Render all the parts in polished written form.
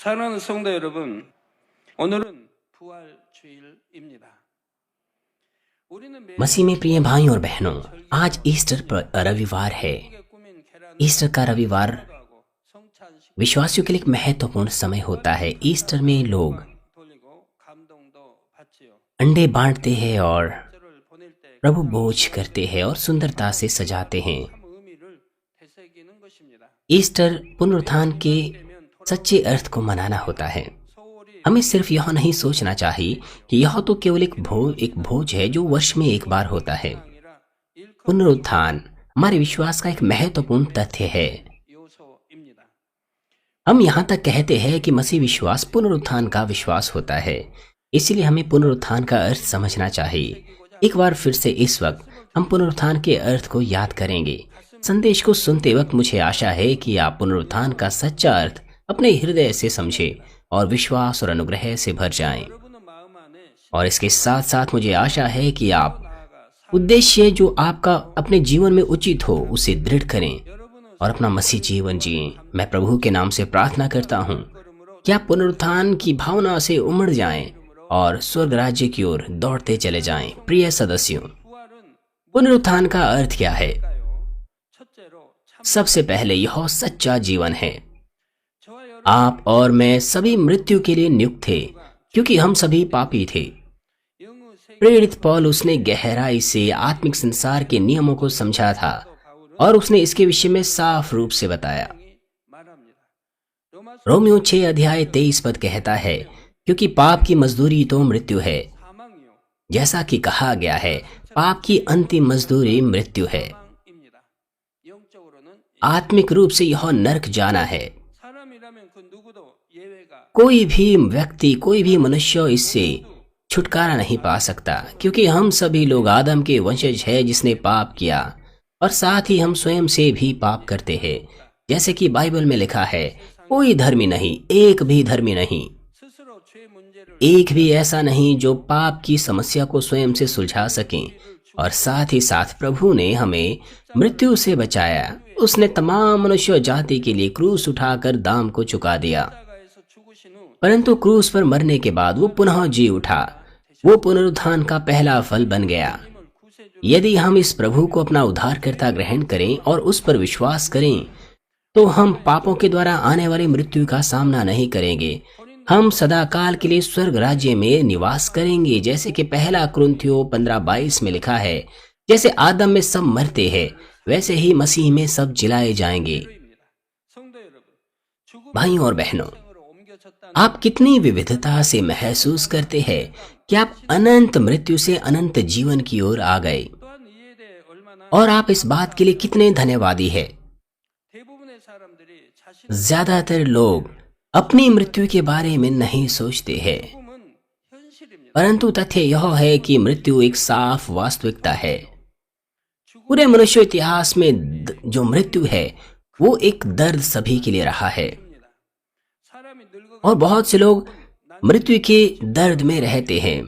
사랑하는 성도 여러분, 오늘은 부활주일입니다. मसीह में प्रिय भाइयों और बहनों, आज ईस्टर रविवार है। ईस्टर का रविवार विश्वासियों के लिए एक महत्वपूर्ण समय होता है। ईस्टर में लोग अंडे बांटते हैं और प्रभु भोज करते हैं और सुंदरता से सजाते हैं। ईस्टर पुनरुत्थान के सच्चे अर्थ को मनाना होता है। हमें सिर्फ यह नहीं सोचना चाहिए कि यह तो केवल एक भोज है जो वर्ष में एक बार होता है। पुनरुत्थान हमारे विश्वास का एक महत्वपूर्ण तथ्य है। हम यहाँ तक कहते हैं कि मसीह विश्वास पुनरुत्थान का विश्वास होता है, इसलिए हमें पुनरुत्थान का अर्थ समझना चाहिए। एक बार फिर से इस वक्त हम पुनरुत्थान के अर्थ को याद करेंगे। संदेश को सुनते वक्त मुझे आशा है कि आप पुनरुत्थान का सच्चा अर्थ अपने हृदय से समझें और विश्वास और अनुग्रह से भर जाएं। और इसके साथ साथ मुझे आशा है कि आप उद्देश्य जो आपका अपने जीवन में उचित हो उसे दृढ़ करें और अपना मसीह जीवन जिएं। मैं प्रभु के नाम से प्रार्थना करता हूं कि आप पुनरुत्थान की भावना से उमड़ जाएं और स्वर्ग राज्य की ओर दौड़ते चले जाएं। प्रिय सदस्यों, पुनरुत्थान का अर्थ क्या है? सबसे पहले यह सच्चा जीवन है। आप और मैं सभी मृत्यु के लिए नियुक्त थे क्योंकि हम सभी पापी थे। प्रेरित पौलुस ने गहराई से आत्मिक संसार के नियमों को समझा था और उसने इसके विषय में साफ रूप से बताया। रोमियो 6 अध्याय 23 पद कहता है, क्योंकि पाप की मजदूरी तो मृत्यु है। जैसा कि कहा गया है, पाप की अंतिम मजदूरी मृत्यु है। आत्मिक रूप से यह नरक जाना है। कोई भी व्यक्ति, कोई भी मनुष्य इससे छुटकारा नहीं पा सकता, क्योंकि हम सभी लोग आदम के वंशज हैं जिसने पाप किया और साथ ही हम स्वयं से भी पाप करते हैं। जैसे कि बाइबल में लिखा है, कोई धर्मी नहीं, एक भी धर्मी नहीं, एक भी ऐसा नहीं जो पाप की समस्या को स्वयं से सुलझा सके। और साथ ही साथ प्रभु ने हमें मृत्यु से बचाया। उसने तमाम मनुष्य जाति के लिए क्रूस उठाकर दाम को चुका दिया, परंतु क्रूस पर मरने के बाद वो पुनः जी उठा। वो पुनरुत्थान का पहला फल बन गया। यदि हम इस प्रभु को अपना उद्धारकर्ता ग्रहण करें और उस पर विश्वास करें तो हम पापों के द्वारा आने वाली मृत्यु का सामना नहीं करेंगे। हम सदाकाल के लिए स्वर्ग राज्य में निवास करेंगे। जैसे कि पहला कुरिन्थियों 15:22 में लिखा है, जैसे आदम में सब मरते हैं वैसे ही मसीह में सब जिलाए जाएंगे। भाइयों और बहनों, आप कितनी विविधता से महसूस करते हैं कि आप अनंत मृत्यु से अनंत जीवन की ओर आ गए, और आप इस बात के लिए कितने धन्यवादी हैं। ज्यादातर लोग अपनी मृत्यु के बारे में नहीं सोचते हैं, परंतु तथ्य यह है कि मृत्यु एक साफ वास्तविकता है। पूरे मनुष्य इतिहास में जो मृत्यु है वो एक दर्द सभी के लिए रहा है, और बहुत से लोग मृत्यु के दर्द में रहते हैं।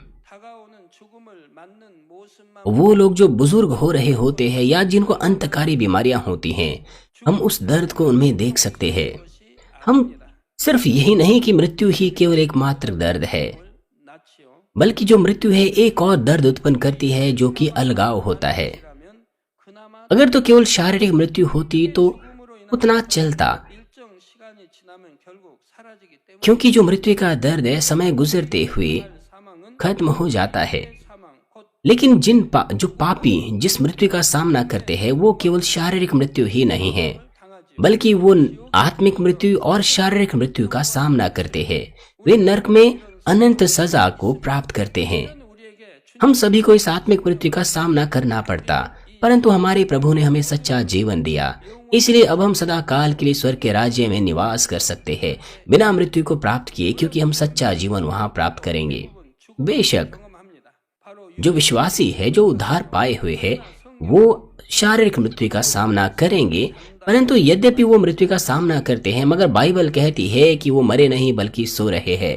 वो लोग जो बुजुर्ग हो रहे होते हैं या जिनको अंतकारी बीमारियां होती हैं, हम उस दर्द को उनमें देख सकते हैं। हम सिर्फ यही नहीं कि मृत्यु ही केवल एकमात्र दर्द है, बल्कि जो मृत्यु है एक और दर्द उत्पन्न करती है जो कि अलगाव होता है। अगर तो केवल शारीरिक मृत्यु होती तो उतना चलता, क्योंकि जो मृत्यु का दर्द है समय गुजरते हुए खत्म हो जाता है। लेकिन जो पापी जिस मृत्यु का सामना करते हैं वो केवल शारीरिक मृत्यु ही नहीं है, बल्कि वो आत्मिक मृत्यु और शारीरिक मृत्यु का सामना करते हैं। वे नरक में अनंत सजा को प्राप्त करते हैं। हम सभी को इस आत्मिक मृत्यु का सामना करना पड़ता, परंतु हमारे प्रभु ने हमें सच्चा जीवन दिया, इसलिए अब हम सदा काल के लिए स्वर्ग के राज्य में निवास कर सकते हैं बिना मृत्यु को प्राप्त किए, क्योंकि हम सच्चा जीवन वहां प्राप्त करेंगे। बेशक जो विश्वासी है, जो उद्धार पाए हुए है, वो शारीरिक मृत्यु का सामना करेंगे, परंतु यद्यपि वो मृत्यु का सामना करते हैं, मगर बाइबल कहती है कि वो मरे नहीं बल्कि सो रहे हैं।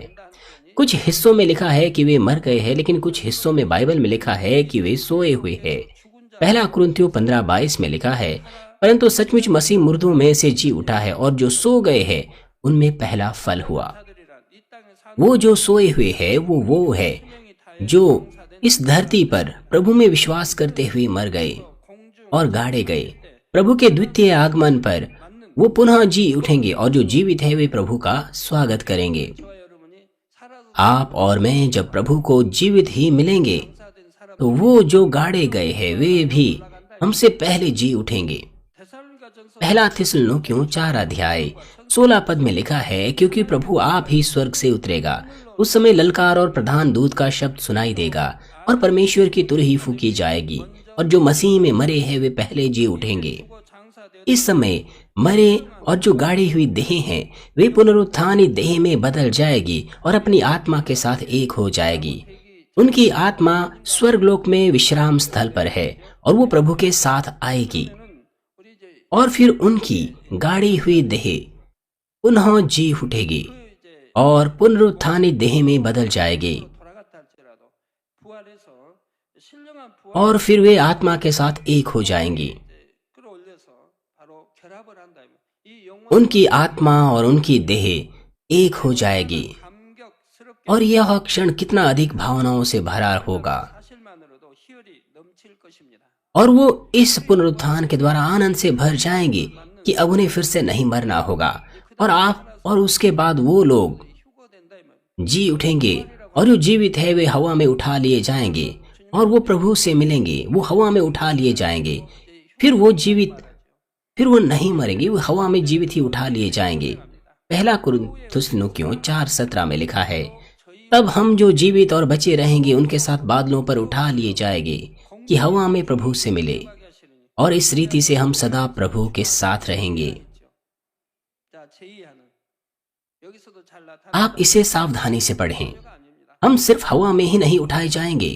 कुछ हिस्सों में लिखा है कि वे मर गए हैं, लेकिन कुछ हिस्सों में बाइबल में लिखा है कि वे सोए हुए हैं। पहला कुरिन्थियों 15:22 में लिखा है, परंतु सचमुच मसीह मुर्दों में से जी उठा है और जो सो गए हैं उनमें पहला फल हुआ। वो जो सोए हुए है वो है जो इस धरती पर प्रभु में विश्वास करते हुए मर गए और गाड़े गए। प्रभु के द्वितीय आगमन पर वो पुनः जी उठेंगे और जो जीवित है वे प्रभु का स्वागत करेंगे। 저와 여러분이 살아서 आप और मैं जब प्रभु को जीवित ही मिलेंगे 용사된 사람 तो वो जो गाड़े गए हैं वे भी हमसे पहले जी उठेंगे। 데살로니가전서 पहला थिस्सलुनीकियों 4 अध्याय 16 पद में लिखा है, क्योंकि प्रभु आप ही स्वर्ग से उतरेगा, उस समय ललकार और प्रधान दूत का शब्द सुनाई देगा और परमेश्वर की तुरही फूकी जाएगी और जो मसीह में मरे हैं वे पहले जी उठेंगे। 고 장사되어 इस समय मरे और जो गाड़ी हुई देह हैं वे पुनरुत्थानी देह में बदल जाएगी और अपनी आत्मा के साथ एक हो जाएगी। उनकी आत्मा स्वर्गलोक में विश्राम स्थल पर है और वो प्रभु के साथ आएगी 우리 이제 और फिर उनकी गाड़ी हुई देह पुनः जी उठेगी 그 이제 और पुनरुत्थानी देह में बदल जाएगी 돌아갔다 할지라도 부활해서 신령한 부활 और फिर वे आत्मा के साथ एक हो जाएंगी। 끌어올려서 바로 결합을 한다 이 영원 उनकी आत्मा और उनकी देह एक हो जाएगी 감격스럽게 और यह क्षण कितना अधिक भावनाओं से भरा होगा 사실만으로도 희열이 넘칠 것입니다. और वो इस पुनरुत्थान के द्वारा आनंद से भर जाएंगे कि अब उन्हें फिर से नहीं मरना होगा और आप और उसके बाद वो लोग 휴거된다 이 말이에요. जी उठेंगे और जो जीवित है वे हवा में उठा लिए जाएंगे और वो प्रभु से मिलेंगे। वो हवा में उठा लिए जाएंगे, फिर वो जीवित, फिर वो नहीं मरेंगे, वो हवा में जीवित ही उठा लिए जाएंगे। पहला थिस्सलुनीकियों 4:17 में लिखा है, तब हम जो जीवित और बचे रहेंगे उनके साथ बादलों पर उठा लिए जाएंगे कि हवा में प्रभु से मिले और इस रीति से हम सदा प्रभु के साथ रहेंगे। 자, 제2하는 여기서도 잘 나타나 आप इसे सावधानी से पढ़ें। 아닙니다. हम सिर्फ हवा में ही नहीं उठाए जाएंगे।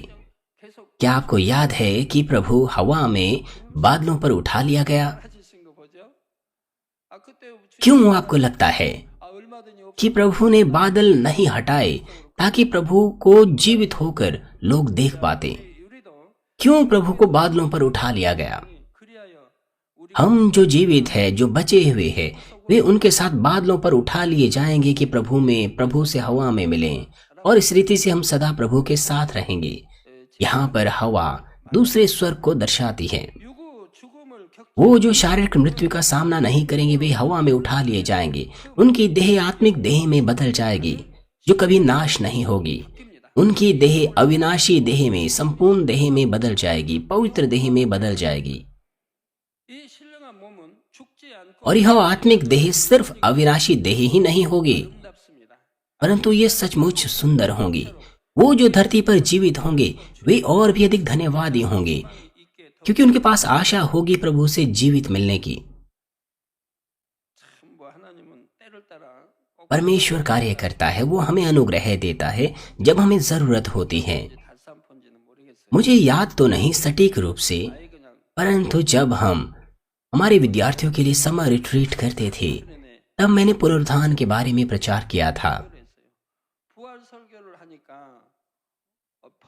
계속 क्या आपको याद है कि प्रभु हवा में बादलों पर उठा लिया गया? 가지신 거 보죠? 그때 क्यों आपको लगता है 얼마든지 कि प्रभु ने बादल नहीं हटाए ताकि प्रभु को जीवित होकर लोग देख पाते? 우리도 क्यों प्रभु को बादलों पर उठा लिया गया? 그리하여 우리 हम जो जीवित है, जो बचे हुए हैं, वे उनके साथ बादलों पर उठा लिए जाएंगे कि प्रभु से हवा में मिलें और इस रीति से हम सदा प्रभु के साथ रहेंगे। यहाँ पर हवा दूसरे स्वर्ग को दर्शाती है। 유구 죽음을 겪 वो जो शारीरिक मृत्यु का सामना नहीं करेंगे वे हवा में उठा लिए जाएंगे। उनकी देह आत्मिक देह में बदल जाएगी जो कभी नाश नहीं होगी। उनकी देह अविनाशी देह में, संपूर्ण देह में बदल जाएगी, पवित्र देह में बदल जाएगी। 이 신령한 몸은 죽지 않고 और यह आत्मिक देह सिर्फ अविनाशी देह ही नहीं होगी 아름답습니다. परंतु ये सचमुच सुंदर होंगी। वो जो धरती पर जीवित होंगे वे और भी अधिक धन्यवादी होंगे 있게 더 क्योंकि उनके पास आशा होगी प्रभु से जीवित मिलने की। 참 뭐 하나님은 때를 따라 꼭 परमेश्वर कार्य करता है, वो हमें अनुग्रह देता है जब हमें जरूरत होती है। 달산폰지는 모르겠어요. मुझे याद तो नहीं सटीक रूप से, 아예 그냥 परंतु जब हम हमारे विद्यार्थियों के लिए समर रिट्रीट करते थे 내내 तब मैंने पुनरुत्थान के बारे में प्रचार किया था। 그랬어요. 부활 설교를 하니까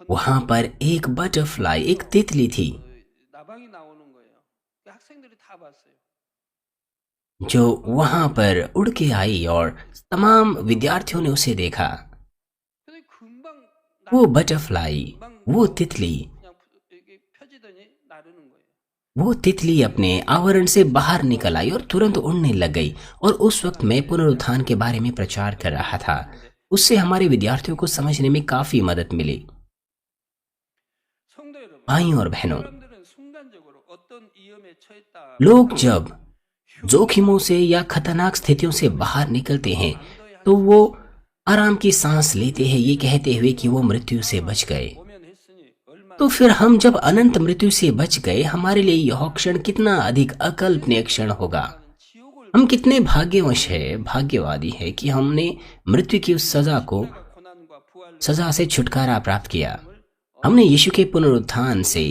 वहां पर एक बटरफ्लाई, एक तितली थी 나방이 나오는 거예요. 그 학생들이 다 봤어요. जो वहां पर उड़ के आई और तमाम विद्यार्थियों ने उसे देखा। 근데 금방 वो बटरफ्लाई, वो तितली, 그냥 이게 펴지더니 나르는 거예요. वो तितली अपने आवरण से बाहर निकल आई और तुरंत उड़ने लग गई। और उस वक्त मैं पुनरुत्थान के बारे में प्रचार कर रहा था। उससे हमारे विद्यार्थियों को समझने में काफी मदद मिली। 성도 여러분, भाइयों और बहनों, 사람들은 순간적으로 어떤 위험에 처했다. लोग जब जोखिमों से या खतरनाक स्थितियों से बाहर निकलते हैं तो वो आराम की सांस लेते हैं ये कहते हुए कि वो मृत्यु से बच गए। 모면했으니 얼마나 तो फिर हम जब अनंत मृत्यु से बच गए, हमारे लिए यह क्षण कितना अधिक अकल्पनीय क्षण होगा। 지옥을 हम कितने भाग्यवश है, भाग्यवादी है कि हमने मृत्यु की उस 고난과 부활 सजा से छुटकारा प्राप्त किया। हमने यीशु के पुनरुत्थान से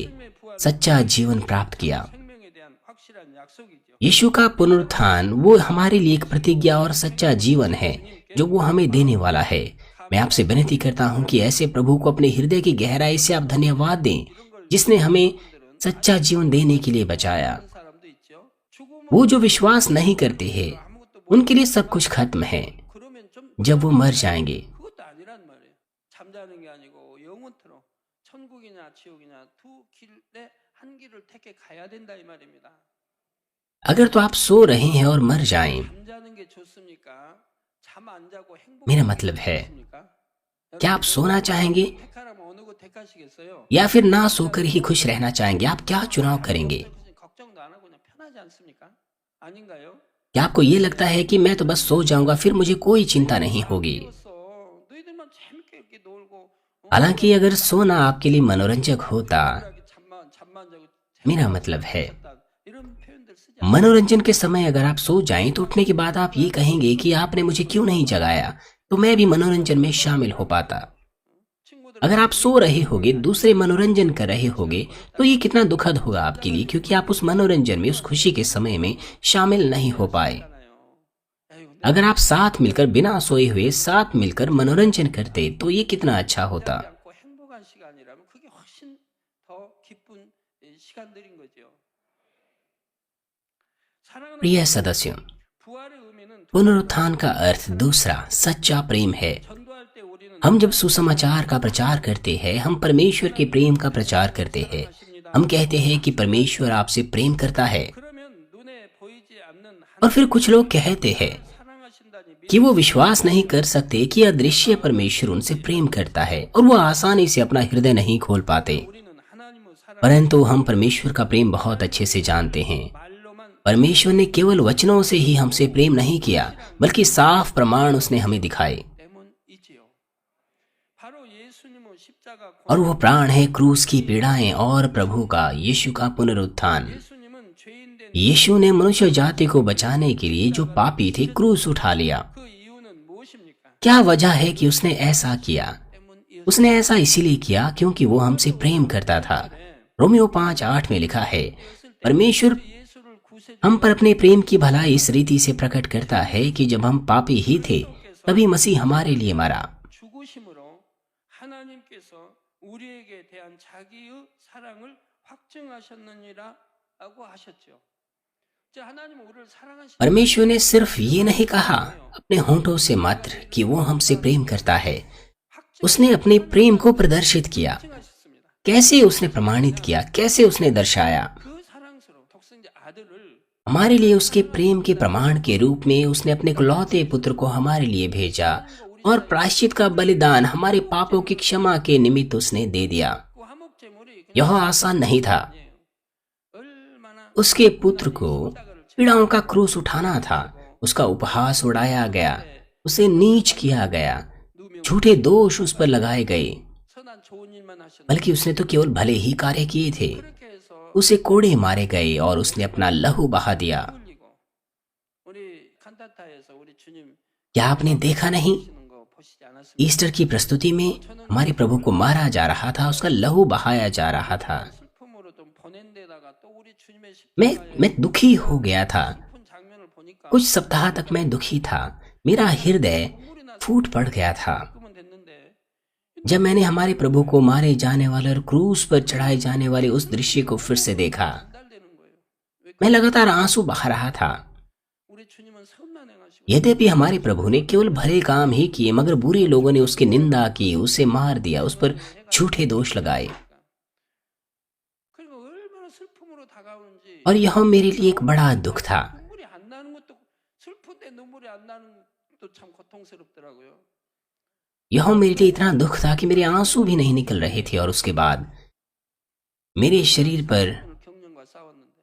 सच्चा जीवन प्राप्त किया। 생명에 대한 확실한 약속이죠. यीशु का पुनरुत्थान वो हमारे लिए एक प्रतिज्ञा और सच्चा जीवन है जो वो हमें देने वाला है। मैं आपसे विनती करता हूँ कि ऐसे प्रभु को अपने हृदय की गहराई से आप धन्यवाद दें जिसने हमें सच्चा जीवन देने के लिए बचाया। 사람도 있죠. 죽음을 वो जो विश्वास नहीं करते हैं 아무것도 उनके लिए सब कुछ खत्म है 그러면 좀 जब वो मर जाएंगे। 그것도 아니에요. 지옥이냐 두 길에 한 길을 택해 가야 된다 이 말입니다. अगर तो आप सो रहे हैं और मर जाएं, 잠자는 게 좋습니까? 잠 안 자고 मेरा 행복한 मतलब 게 है, 좋습니까? क्या आप सोना चाहेंगे 택하라면 어느 거 택하시겠어요? या फिर ना सोकर ही खुश रहना चाहेंगे? आप क्या चुनाव करेंगे? 걱정도 안 하고 그냥 편하지 않습니까? 아닌가요? क्या आपको ये लगता है कि मैं तो बस सो जाऊंगा, फिर मुझे कोई चिंता नहीं होगी? 너희들만 재밌게 이렇게 놀고 हालांकि अगर सोना आपके लिए मनोरंजक होता, 잠만 자고 मेरा मतलब है 이런 표현들 쓰지 मनोरंजन के समय अगर आप सो जाएं तो उठने के बाद आप ये कहेंगे कि आपने मुझे क्यों नहीं जगाया, तो मैं भी मनोरंजन में शामिल हो पाता। 친구들 अगर आप सो रहे होगे, दूसरे मनोरंजन कर रहे होगे, तो ये कितना दुखद होगा आपके लिए, क्योंकि आप उस मनोरंजन में, उस खुशी के समय में शामिल नहीं हो पाए। अगर आप साथ मिलकर बिना सोए हुए साथ मिलकर मनोरंजन करते तो ये कितना अच्छा होता। 않고 행복한 시간이라면 그게 훨씬 더 기쁜 시간들인 거죠. 사랑하는 प्रिय सदस्यों, 부활의 의미는 पुनरुत्थान का अर्थ दूसरा सच्चा प्रेम है। 전도할 때 우리는 हम जब सुसमाचार का प्रचार करते हैं, हम परमेश्वर के प्रेम का प्रचार करते हैं। हम कहते हैं कि परमेश्वर आपसे प्रेम करता है, 그러면 눈에 보이지 않는 और फिर कुछ लोग कहते हैं 사랑하신다니 कि वो विश्वास नहीं कर सकते कि अदृश्य परमेश्वर उनसे प्रेम करता है, और वो आसानी से अपना हृदय नहीं खोल पाते। 우리는 하나님의 사랑 परंतु हम परमेश्वर का प्रेम बहुत अच्छे से जानते हैं। 말로만 परमेश्वर ने केवल वचनों से ही हमसे प्रेम नहीं किया, बल्कि साफ प्रमाण उसने हमें दिखाए, 때문이지요. 바로 예수님의 십자가 और वो प्राण है क्रूस की पीड़ाएं और प्रभु का, यीशु का पुनरुत्थान। 예수님은 죄인된 यीशु ने मनुष्य जाति को बचाने के लिए जो पापी थे क्रूस उठा लिया। 그 이유는 무엇입니까? क्या वजह है कि उसने ऐसा किया? 때문이었어요. उसने ऐसा इसीलिए किया क्योंकि वो हमसे प्रेम करता था। रोमियो 5:8 में लिखा है, परमेश्वर 예수를 구세 हम पर अपने प्रेम की भलाई इस रीति से प्रकट करता है कि जब हम पापी ही थे तभी मसीह हमारे लिए मरा। 죽으심으로 하나님께서 우리에게 대한 자기의 사랑을 확증하셨느니라고 하셨죠. 자, 하나님은 우리를 사랑하시는 परमेश्वर ने सिर्फ ये नहीं कहा अपने होंठों से मात्र कि वो हमसे प्रेम करता है, उसने अपने प्रेम को प्रदर्शित किया। 확증하셨습니다. कैसे उसने प्रमाणित किया, कैसे उसने दर्शाया? 그 사랑스러운 독생자 आ들을 हमारे लिए उसके प्रेम के प्रमाण के रूप में उसने अपने इकलौते पुत्र को हमारे लिए भेजा, और प्रायश्चित का बलिदान हमारे पापों की क्षमा के निमित्त उसने दे दिया। 그 화목 제물이 यह आसान नहीं था। 얼마나 उसके पुत्र को पीड़ाओं का क्रूस उठाना था, उसका उपहास उड़ाया गया, उसे नीच किया गया, झूठे दोष उस पर लगाए गए, 선한 좋은 일만 하셨는데 बल्कि उसने तो केवल भले ही कार्य किए थे। 그렇게 해서 उसे कोड़े मारे गए और उसने अपना लहू बहा दिया। 흘리고 우리 칸타타에서 우리 주님 क्या आपने देखा नहीं, 하시는 거 보시지 않았습니까? ईस्टर की प्रस्तुति में हमारे प्रभु को मारा जा रहा था, उसका लहू बहाया जा रहा था। 슬픔으로 좀 보낸 데다가 또 우리 주님의 मैं दुखी हो गया था। 슬픈 장면을 보니까 कुछ सप्ताह तक मैं दुखी था, मेरा हृदय 눈물이 나서 फूट पड़ गया था 끄면 됐는데 जब मैंने हमारे प्रभु को मारे जाने वाले और क्रूस पर चढ़ाए जाने वाले उस दृश्य को फिर से देखा। 달되는 거예요. 왜 मैं लगातार आंसू बहा रहा था। 우리 주님은 선만 행하시고 यद्यपि हमारे प्रभु ने केवल भले काम ही किए, मगर बुरे लोगों ने उसकी निंदा की, उसे मार दिया, उस पर झूठे दोष लगाए। 그리고 얼마나 슬픔으로 다가오는지 और यह मेरे लिए एक बड़ा दुख था। 눈물이 안 나는 것도 슬픈데 눈물이 안 나는 것도 참 고통스럽더라고요. यह मेरे लिए इतना दुख था कि मेरे आंसू भी नहीं निकल रहे थे, और उसके बाद मेरे शरीर पर 오늘 경련과 싸웠는데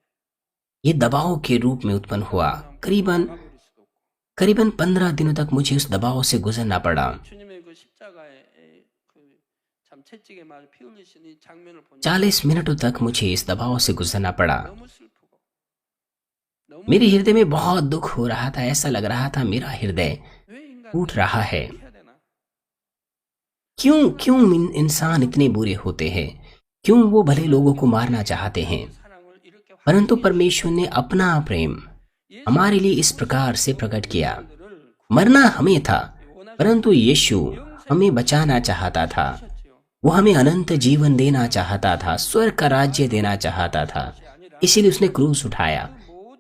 ये दबाव के रूप में उत्पन्न हुआ। करीबन 막아버릴 수도 없고 करीबन 15 दिनों तक मुझे उस दबाव से गुजरना पड़ा। 주님의 그 십자가에 그참 채찍에 맞아 피 흘리신 이 장면을 보니 40 मिनटों तक मुझे इस दबाव से गुजरना पड़ा। 너무 슬프고 너무 मेरे हृदय में बहुत दुख हो रहा था, ऐसा लग रहा था मेरा हृदय 왜 인간 टूट रहा है। 해야 되나? क्यों क्यों इंसान इतने बुरे होते हैं, क्यों वो भले लोगों को मारना चाहते हैं। 사랑을 이렇게 परंतु परमेश्वर ने अपना प्रेम हमारे लिए इस प्रकार से प्रकट किया। मरना हमें था, परंतु यीशु हमें बचाना चाहता था। वो हमें अनंत जीवन देना चाहता था, स्वर्ग का राज्य देना चाहता था। इसीलिए उसने क्रूस उठाया।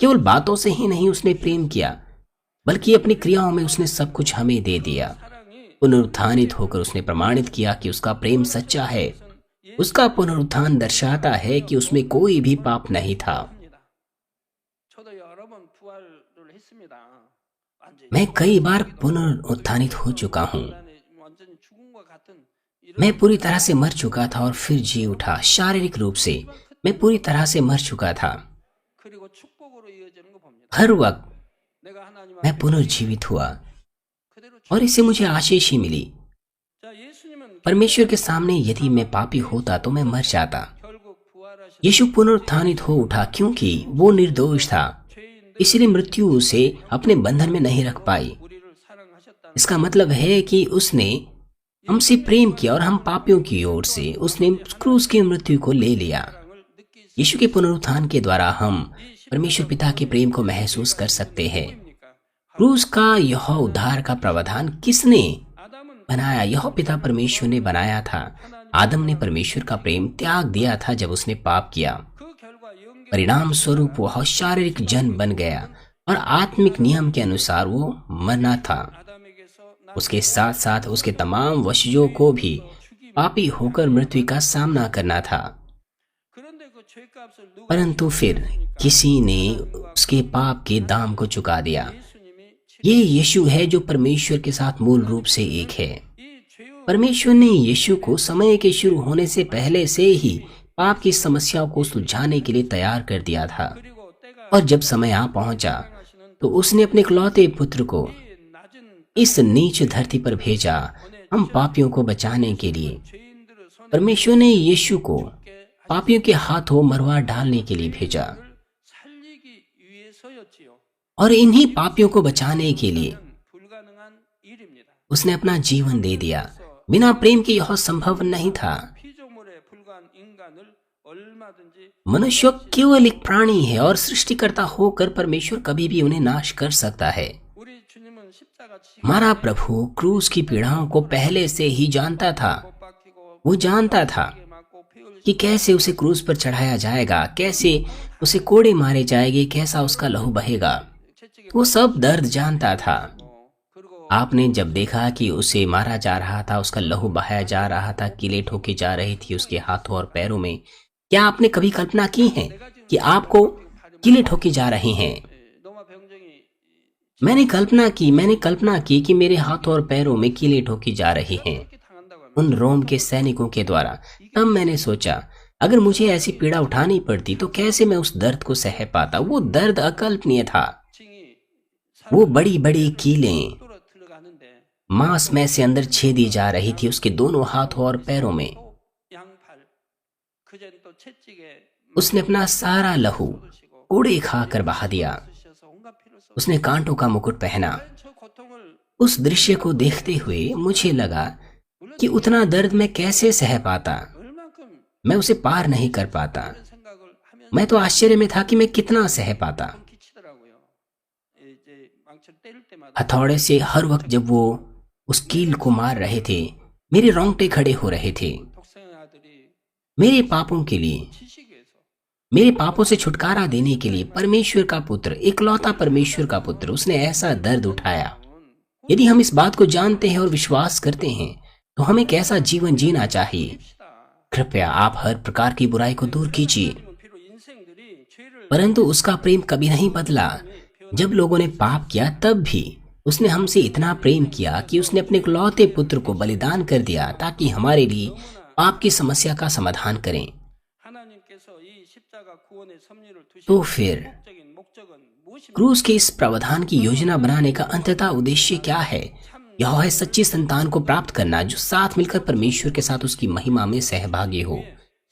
केवल बातों से ही नहीं उसने प्रेम किया, बल्कि अपनी क्रियाओं में उसने सब कुछ हमें दे दिया। 사랑이 पुनरुत्थानित होकर उसने प्रमाणित किया कि उसका प्रेम सच्चा है। उसका पुनरुत्थान दर्शाता है कि उसमें कोई भी पाप नहीं था। 합니다. 저도 여러 번 부활을 했습니다. 완전히 मैं कई बार पुनरुत्थानित हो चुका हूँ। 완전히 죽음과 같은 मैं पूरी तरह से मर चुका था और फिर जी उठा। शारीरिक रूप से मैं पूरी तरह से मर चुका था। 그리고 축복으로 이어지는 거 봅니다. हर वक्त 내가 하나님 मैं 앞에 पुनर्जीवित हुआ 그대로 और इससे मुझे आशीष ही मिली। 자, 예수님은 परमेश्वर के सामने यदि मैं पापी होता तो मैं मर जाता। 결국 부활하신 यीशु पुनरुत्थानित हो उठा क्योंकि वो निर्दोष था, 죄인들 इसलिए मृत्यु उसे अपने बंधन में नहीं रख पाई। 우리를 사랑하셨다는 इसका मतलब है कि उसने हमसे प्रेम किया और हम पापियों की ओर से उसने क्रूस की मृत्यु को ले लिया। 사랑을 느낄 수 यीशु के पुनरुत्थान के द्वारा हम परमेश्वर पिता के प्रेम को महसूस कर सकते हैं। 있습니까? क्रूस का यह उद्धार का प्रावधान किसने 아담은 बनाया? यह पिता परमेश्वर ने बनाया था। आदम ने परमेश्वर का प्रेम त्याग दिया था जब उसने पाप किया। 그 결과 영계 परिणाम स्वरूप वह शारीरिक जन बन गया और आत्मिक नियम के अनुसार वो मरना था। 아담에게서 उसके साथ साथ उसके तमाम वंशजों को भी पापी होकर मृत्यु का सामना करना था। 그런데 그 죄값을 누가 परंतु फिर किसी ने उसके पाप के दाम को चुका दिया। 예수님이 ये यीशु है जो परमेश्वर के साथ मूल रूप से एक है। 이 죄의 परमेश्वर ने यीशु को समय के शुरू होने से पहले से ही पाप की समस्याओं को सुलझाने के लिए तैयार कर दिया था 그리고 때가 और जब समय आ पहुंचा 하시는 तो उसने अपने इकलौते पुत्र को 이 낮은 इस नीच धरती पर भेजा हम पापियों को बचाने के लिए। 죄인들을 손에 परमेश्वर ने यीशु को पापियों के हाथों मरवा डालने के लिए भेजा 살리기 위해서였지요. और इन्हीं पापियों को बचाने के लिए 불가능한 일입니다. उसने अपना जीवन दे दिया। बिना प्रेम के यह संभव नहीं था। 피조물에 불과한 인간을 얼마든지 मनुष्य केवल एक प्राणी है और सृष्टिकर्ता होकर परमेश्वर कभी भी उन्हें नाश कर सकता है। 우리 주님은 십자가 지고 हमारा प्रभु क्रूस की पीड़ाओं को पहले से ही जानता था। 박히고 वो जानता था 맞고 피 흘리신 कि कैसे उसे क्रूस पर चढ़ाया जाएगा, कैसे उसे कोड़े मारे जाएंगे, कैसा उसका लहू बहेगा। 채찍에 वो सब दर्द जानता था। 그리고 आपने जब देखा कि उसे मारा जा रहा था, उसका लहू बहाया जा रहा था, कीलें ठोकी जा रही थी उसके हाथों और पैरों में, क्या आपने कभी कल्पना की है कि आपको कीलें ठोकी जा रही हैं? 노마 병정이 मैंने कल्पना की कि मेरे हाथों और पैरों में कीलें ठोकी जा रही हैं 이렇게 당한다고 하면 उन रोम के सैनिकों के द्वारा। तब मैंने सोचा अगर मुझे ऐसी पीड़ा उठानी पड़ती तो कैसे मैं उस दर्द को सह पाता। वो दर्द अकल्पनीय था। 칭이 वो बड़ी बड़ी कीलें 뚫어 들어가는데 मांस में से अंदर छेदी जा रही थी उसके दोनों हाथों और पैरों में। 또 양팔 그전 또 채찍에 उसने अपना सारा लहू 묻으시고 कोड़े खाकर बहा दिया। 쑤셔서 온갖 피를 쏟 उसने कांटों का मुकुट पहना। 저 고통을 उस दृश्य को देखते हुए मुझे लगा कि उतना दर्द मैं कैसे सह पाता। 얼만큼 मैं उसे पार नहीं कर पाता। 이런 생각을 하면서 मैं तो आश्चर्य में था कि मैं कितना सह पाता। 끼치더라고요. 이제 망치를 때릴 때마다 हथौड़े से हर वक्त जब वो उस कील को मार रहे थे मेरे रोंगटे खड़े हो रहे थे। 독생의 아들이 मेरे पापों के लिए, 치시기 위해서 मेरे पापों से छुटकारा देने के लिए परमेश्वर का पुत्र, इकलौता परमेश्वर का पुत्र, उसने ऐसा दर्द उठाया। यदि हम इस बात को जानते हैं और विश्वास करते हैं तो हमें कैसा जीवन जीना चाहिए। कृपया आप हर प्रकार की बुराई को दूर कीजिए। 비록 인생들이 죄를 परंतु उसका प्रेम कभी नहीं बदला। जब लोगों ने पाप किया तब भी उसने हमसे इतना प्रेम किया कि उसने अपने इकलौते पुत्र को बलिदान कर दिया ताकि हमारे लिए पाप की समस्या का समाधान करें। 하나님께서 이 십자가 구원의 섭리를 두신 तो फिर 목적인 목적은 무엇입니까? क्रूस के इस प्रावधान की योजना बनाने का अंततः उद्देश्य क्या है? यह है सच्ची संतान को प्राप्त करना जो साथ मिलकर परमेश्वर के साथ उसकी महिमा में सहभागी हो।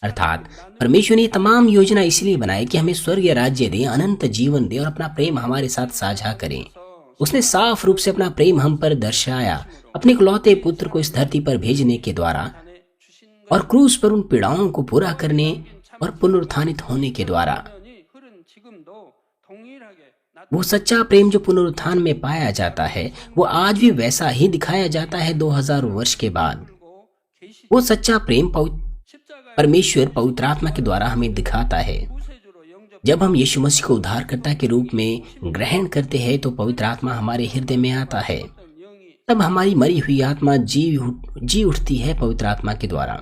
अर्थात परमेश्वर ने तमाम योजना इसलिए बनाई कि हमें स्वर्गीय राज्य दे, अनंत जीवन दे और अपना प्रेम हमारे साथ साझा करें। उसने साफ रूप से अपना प्रेम हम पर दर्शाया अपने इकलौते पुत्र को इस धरती पर भेजने के द्वारा 주신 और क्रूस पर उन पीड़ाओं को पूरा करने और पुनरुत्थानित होने के द्वारा। 것이 흐른 지금도 동일하게 वो सच्चा प्रेम जो पुनरुत्थान में पाया जाता है वो आज भी वैसा ही दिखाया जाता है 2000 वर्ष के बाद। 나타나고 계시 वो सच्चा प्रेम 십자가의 परमेश्वर पवित्र आत्मा के द्वारा हमें दिखाता है। 구세주로 영접 जब हम यीशु मसीह को उद्धारकर्ता के रूप में ग्रहण करते हैं तो पवित्र आत्मा हमारे हृदय में आता है। 영이 तब हमारी मरी हुई आत्मा जी उठती है पवित्र आत्मा के द्वारा।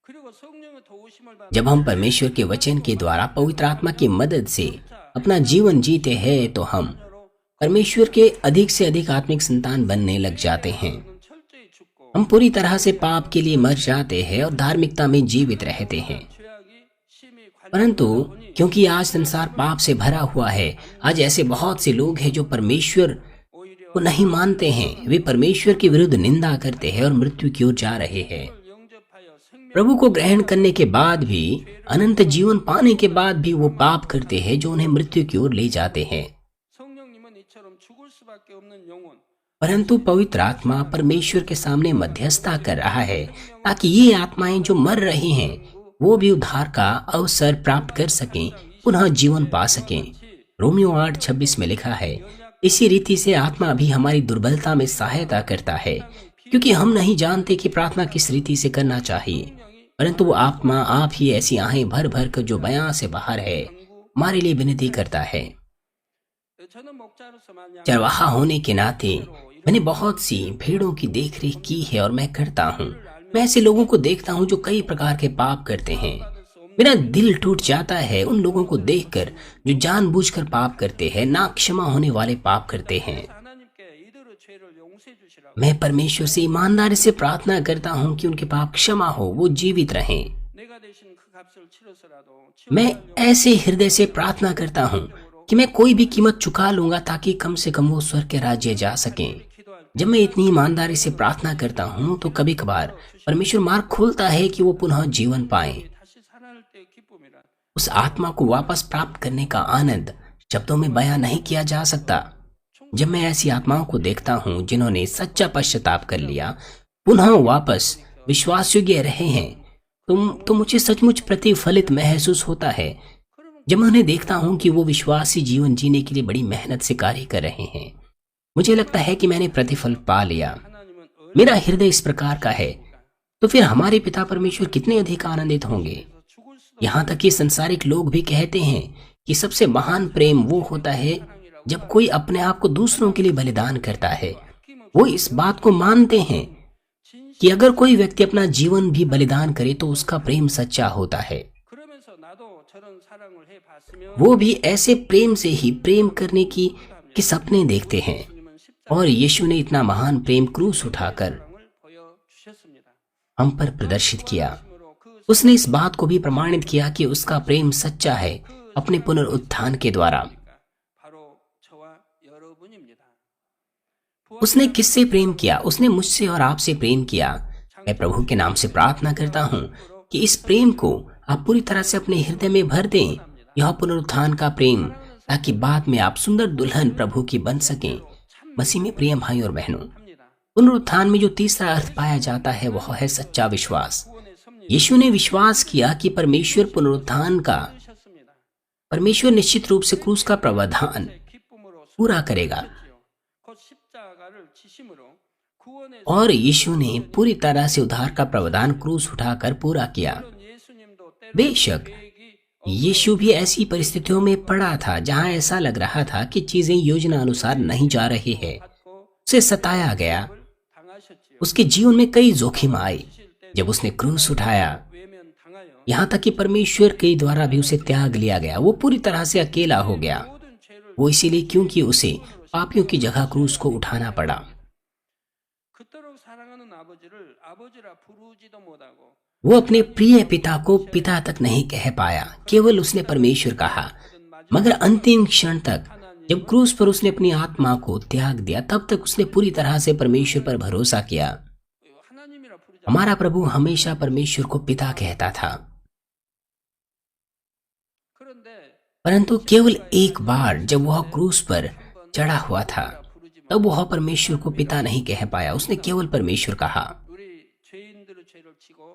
그리고 성령의 도우심을 받는 जब हम परमेश्वर के वचन के द्वारा पवित्र आत्मा की मदद से अपना जीवन जीते हैं तो हम परमेश्वर के अधिक से अधिक आत्मिक संतान बनने लग जाते हैं। 철저히 죽고 हम पूरी तरह से पाप के लिए मर जाते हैं और धार्मिकता में जीवित रहते हैं। 죄악이 심히 परंतु क्योंकि आज संसार पाप से भरा हुआ है, आज ऐसे बहुत से लोग हैं जो परमेश्वर 오히려 को नहीं मानते हैं। वे परमेश्वर के विरुद्ध निंदा करते हैं और मृत्यु की ओर जा रहे हैं। 영접하여 생명 प्रभु को ग्रहण करने के बाद भी, अनंत जीवन पाने के बाद भी वो पाप करते हैं जो उन्हें मृत्यु की ओर ले जाते हैं। 성령님은 이처럼 죽을 수밖에 없는 영혼 परंतु पवित्र आत्मा परमेश्वर के सामने मध्यस्थता कर रहा है ताकि ये आत्माएं जो मर रही हैं वो भी उद्धार का अवसर प्राप्त कर सकें, पुनः जीवन पा सकें। रोमियो 8:26 में लिखा है, इसी रीति से आत्मा भी हमारी दुर्बलता में सहायता करता है, क्योंकि हम नहीं जानते कि प्रार्थना किस रीति से करना चाहिए, परंतु वो आत्मा आप ही ऐसी आहें भर भर कर जो बयां से बाहर है हमारे लिए विनती करता है। 저는 목자로서 만약 चरवाहा होने के नाते मैंने बहुत सी भेड़ों की देखरेख की है और मैं करता हूँ। मैं ऐसे लोगों को देखता हूँ जो कई प्रकार के पाप करते हैं। मेरा दिल टूट जाता है उन लोगों को देखकर जो जानबूझकर पाप करते हैं, ना क्षमा होने वाले पाप करते हैं। 하나님께 이대로 죄를 용서해 주시라고 मैं परमेश्वर से ईमानदारी से प्रार्थना करता हूँ कि उनके पाप क्षमा हो, वो जीवित रहें। 내가 대신 그 값을 치러서라도 मैं ऐसे हृदय से प्रार्थना करता हूँ कि मैं कोई भी कीमत चुका लूंगा ताकि कम से कम वो स्वर्ग के राज्य जा सकें। जब मैं इतनी ईमानदारी से प्रार्थना करता हूँ तो कभी कभार परमेश्वर मार्ग खोलता है कि वो पुनः जीवन पाए। 다시 살아날 때 기쁨이란 उस आत्मा को वापस प्राप्त करने का आनंद शब्दों में बयां नहीं किया जा सकता। जब मैं ऐसी आत्माओं को देखता हूँ जिन्होंने सच्चा पश्चाताप कर लिया, पुनः वापस विश्वास योग्य रहे हैं, तो मुझे सचमुच प्रतिफलित महसूस होता है। जब मैं उन्हें देखता हूँ कि वो विश्वासी जीवन जीने के लिए बड़ी मेहनत से कार्य कर रहे हैं, मुझे लगता है कि मैंने प्रतिफल पा लिया। 하나님은 मेरा हृदय इस प्रकार का है, तो फिर हमारे पिता परमेश्वर कितने अधिक आनंदित होंगे। 죽을 수 यहाँ तक कि संसारिक लोग भी कहते हैं कि सबसे महान प्रेम वो होता है जब कोई अपने आप को दूसरों के लिए बलिदान करता है। वो इस बात को मानते हैं कि अगर कोई व्यक्ति अपना जीवन भी बलिदान करे तो उसका प्रेम सच्चा होता है। 그러면서 나도 저런 사랑을 해 봤으면 वो भी ऐसे प्रेम से ही प्रेम करने की सपने देखते हैं। और यीशु ने इतना महान प्रेम क्रूस उठाकर 사랑을 보여 주셨습니다. हम पर प्रदर्शित किया। उसने इस बात को भी प्रमाणित किया कि उसका प्रेम सच्चा है अपने पुनरुत्थान के द्वारा। 바로 저와 여러분입니다. उसने किससे प्रेम किया? उसने मुझसे और आपसे प्रेम किया। मैं प्रभु के नाम से प्रार्थना करता हूँ कि इस प्रेम को आप पूरी तरह से अपने हृदय में भर दें। यह पुनरुत्थान का प्रेम, ताकि बाद में आप सुंदर दुल्हन प्रभु की बन सकें। मसीह में प्रिय भाई और बहनों, पुनरुत्थान में जो तीसरा अर्थ पाया जाता है वह है सच्चा विश्वास। यीशु ने विश्वास किया कि परमेश्वर पुनरुत्थान का, परमेश्वर निश्चित रूप से क्रूस का प्रावधान पूरा करेगा। और यीशु ने पूरी तरह से उद्धार का प्रावधान क्रूस उठाकर पूरा किया। बेशक यीशु भी ऐसी परिस्थितियों में पड़ा था जहां ऐसा लग रहा था कि चीजें योजना अनुसार नहीं जा रही है। उसे सताया गया, उसके जीवन में कई जोखिम आए जब उसने क्रूस उठाया। यहाँ तक कि परमेश्वर के द्वारा भी उसे त्याग लिया गया। वो पूरी तरह से अकेला हो गया। वो इसीलिए क्योंकि उसे पापियों की जगह क्रूस को उठाना पड़ा। 그토록 사랑하는 아버지를 아버지라 부르지도 못하고 वो अपने प्रिय पिता को पिता तक नहीं कह पाया, केवल उसने परमेश्वर कहा। मगर अंतिम क्षण तक जब क्रूस पर उसने अपनी आत्मा को त्याग दिया, तब तक उसने पूरी तरह से परमेश्वर पर भरोसा किया। 하나님이라 부르지 हमारा प्रभु हमेशा परमेश्वर को पिता कहता था, 그런데 परंतु केवल एक बार जब वह क्रूस पर चढ़ा हुआ था, तब वह परमेश्वर को पिता नहीं कह पाया। उसने केवल परमेश्वर कहा। 우리 죄인들의 죄를 치고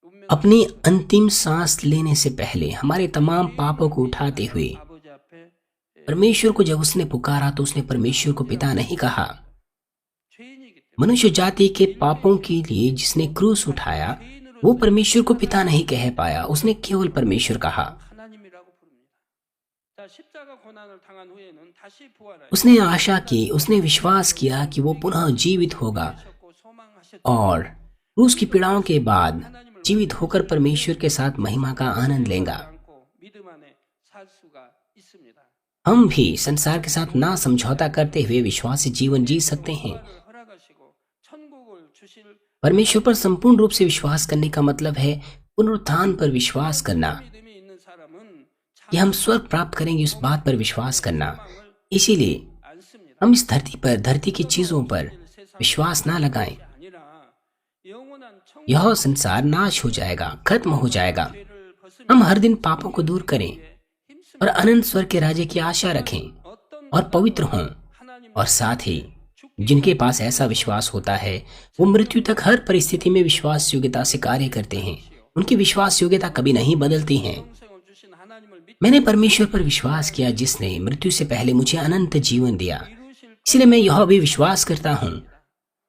운명 अपनी अंतिम सांस लेने से पहले हमारे तमाम पापों को उठाते हुए 아버지 앞에 परमेश्वर को जब उसने पुकारा तो उसने परमेश्वर को पिता नहीं कहा। 죄인이기 때문에 मनुष्य जाति के पापों के लिए जिसने क्रूस उठाया, वो परमेश्वर को पिता नहीं कह पाया। उसने केवल परमेश्वर कहा। 하나님이라고 부릅니다. 자, 십자가 고난을 당한 후에는 다시 부활하여 उसने आशा की, उसने विश्वास किया कि वो पुनः जीवित होगा 소망하셨죠. और क्रूस की पीड़ाओं के बाद जीवित होकर परमेश्वर के साथ महिमा का आनंद लेगा। 믿음 안에 살 수가 있습니다. हम भी संसार के साथ ना समझौता करते हुए विश्वासी जीवन जी सकते हैं। 허락하시고 천국을 주실 परमेश्वर पर संपूर्ण रूप से विश्वास करने का मतलब है पुनरुत्थान पर विश्वास करना, 믿음이 있는 사람은 कि हम स्वर्ग प्राप्त करेंगे उस बात पर विश्वास करना। इसीलिए 않습니다. हम इस धरती पर धरती की चीजों पर विश्वास ना लगाएं। 아니라 영원한 यह संसार नाश हो जाएगा, खत्म हो जाएगा। 천국을 벗으며 हम हर दिन पापों को दूर करें और अनंत स्वर्ग के राज्य की आशा रखें और पवित्र हों। और साथ ही जिनके पास ऐसा विश्वास होता है वो मृत्यु तक हर परिस्थिति में विश्वास योग्यता से कार्य करते हैं। उनकी विश्वास योग्यता कभी नहीं बदलती है। 영생을 주신 하나님을 믿 मैंने परमेश्वर पर विश्वास किया जिसने मृत्यु से पहले मुझे अनंत जीवन दिया। 이루실 इसलिए मैं यह भी विश्वास करता हूँ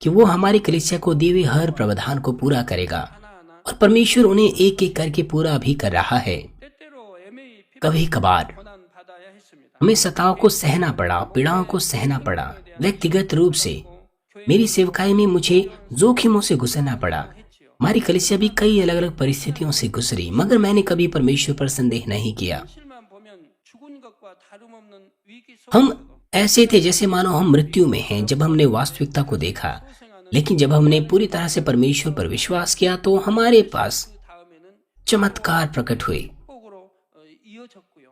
कि वो हमारी कलीसिया को दिए हुए हर प्रावधान को पूरा करेगा 하나하나 और परमेश्वर उन्हें एक एक करके पूरा भी कर रहा है। 때때로 애매히 कभी कभार 고난 받아야 했습니다. हमें सताव को सहना पड़ा, पीड़ाओं को सहना पड़ा। व्यक्तिगत रूप से मेरी सेवकाई में मुझे जोखिमों से गुजरना पड़ा। हमारी कलीसिया भी कई अलग अलग परिस्थितियों से गुजरी, मगर मैंने कभी परमेश्वर पर संदेह नहीं किया। 실만 보면 죽은 것과 다름없는 위기 हम 속에서도 ऐसे थे जैसे मानो हम मृत्यु में हैं जब हमने वास्तविकता को देखा, लेकिन जब हमने पूरी तरह से परमेश्वर पर विश्वास किया तो हमारे पास 그 다음에는 चमत्कार प्रकट हुए। 축복으로 이어졌고요.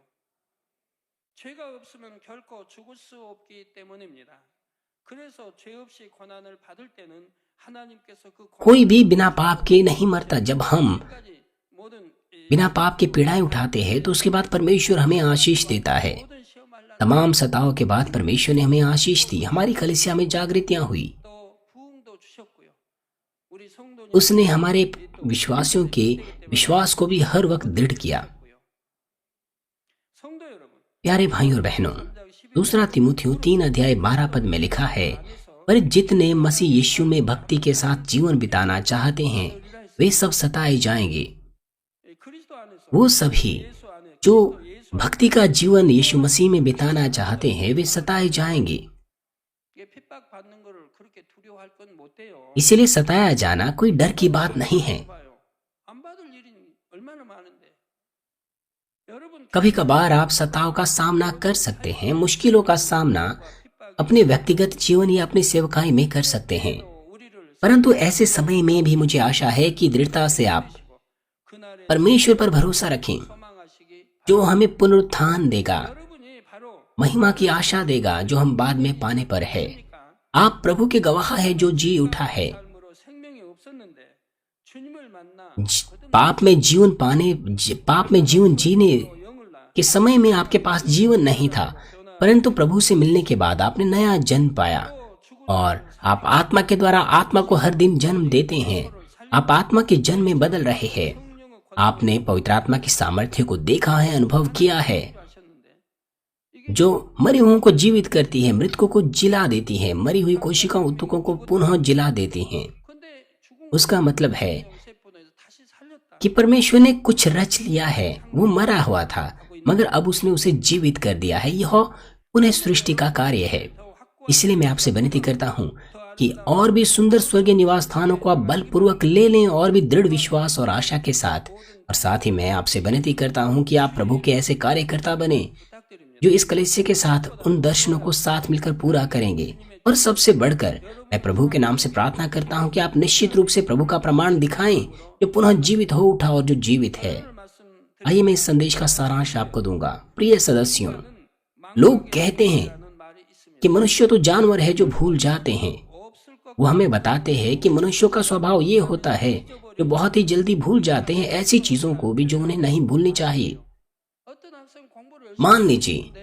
죄가 없으면 결코 죽을 수 없기 때문입니다. 그래서 죄 없이 고난을 받을 때는 하나님께서 그 कोई भी बिना पाप के नहीं मरता। जब हम 고난까지 모든 बिना पाप के पीड़ाएं उठाते हैं तो उसके बाद परमेश्वर हमें आशीष देता है। 모든 시험할 तमाम सताओं के बाद परमेश्वर ने हमें आशीष दी। हमारी कलीसिया में जागृतियां हुई। 또 부흥도 주셨고요. 우리 성도님 उसने हमारे विश्वासियों के विश्वास को भी हर वक्त दृढ़ किया। 성도 여러분, प्यारे भाइयों और बहनों, दूसरा तिमुथियों 3:12 पद में लिखा है, पर जितने मसीह यीशु में भक्ति के साथ जीवन बिताना चाहते हैं वे सब सताए जाएंगे। 그리스도 안에서 वो सभी 예수 안에 जो भक्ति का जीवन यीशु मसीह में बिताना चाहते हैं वे सताए जाएंगे। 이게 핍박받는 거를 그렇게 두려워할 건 못 돼요. इसलिए सताया जाना कोई डर की बात नहीं है। 봐요. 안 받을 일이 얼마나 많은데. 여러분 कभी कभार आप सताव का सामना कर सकते हैं, मुश्किलों का सामना अपने व्यक्तिगत जीवन या अपनी सेवकाई में कर सकते हैं, 우리를 परंतु ऐसे समय में भी मुझे आशा है कि दृढ़ता से आप 그날에 परमेश्वर पर भरोसा रखें 소망하시기 जो हमें पुनरुत्थान देगा, 여러분이 바로 महिमा की आशा देगा जो हम बाद में पाने पर है। आप प्रभु के गवाह है जो जी उठा है। 삶으로 생명이 없었는데 주님을 만나 पाप में जीवन जीने 영을 낳아 के समय में आपके पास जीवन नहीं था, परंतु प्रभु से मिलने के बाद आपने नया जन्म पाया और आप आत्मा के द्वारा आत्मा को हर दिन जन्म देते हैं। आप आत्मा के जन्म में बदल रहे हैं। आपने पवित्र आत्मा की सामर्थ्य को देखा है, अनुभव किया है, 하셨는데 जो मरे हुओं को जीवित करती है, मृतकों को जिला देती है, मरी हुई कोशिकाओं ऊतकों को पुनः जिला देती हैं। 근데 죽은 उसका मतलब है 세포에서 다시 살렸다. कि परमेश्वर ने कुछ रच लिया है। वो मरा हुआ था मगर अब उसने उसे जीवित कर दिया है। यह पुनः सृष्टि का कार्य है। इसलिए मैं आपसे विनती करता हूँ कि और भी सुंदर स्वर्गीय निवास स्थानों को आप बलपूर्वक ले लें और भी दृढ़ विश्वास और आशा के साथ। और साथ ही मैं आपसे विनती करता हूँ कि आप प्रभु के ऐसे कार्यकर्ता बने 부탁드립니다. जो इस कलीसिया के साथ उन दर्शनों को साथ मिलकर पूरा करेंगे। और सबसे बढ़कर मैं प्रभु के नाम से प्रार्थना करता हूँ कि आप निश्चित रूप से प्रभु का प्रमाण दिखाएं जो पुनः जीवित हो उठा और जो जीवित है। 말씀 आइए मैं इस संदेश का सारांश आपको दूंगा। प्रिय सदस्यों, लोग कहते हैं 드리는 말이 있습니다. कि मनुष्य तो जानवर है जो भूल जाते हैं। 없을 것 वो हमें बताते हैं कि मनुष्यों का स्वभाव ये होता है जो बहुत ही जल्दी भूल जाते हैं ऐसी चीजों को भी जो उन्हें नहीं भूलनी चाहिए। 어떤 학생 공부를 मान लीजिए 열심히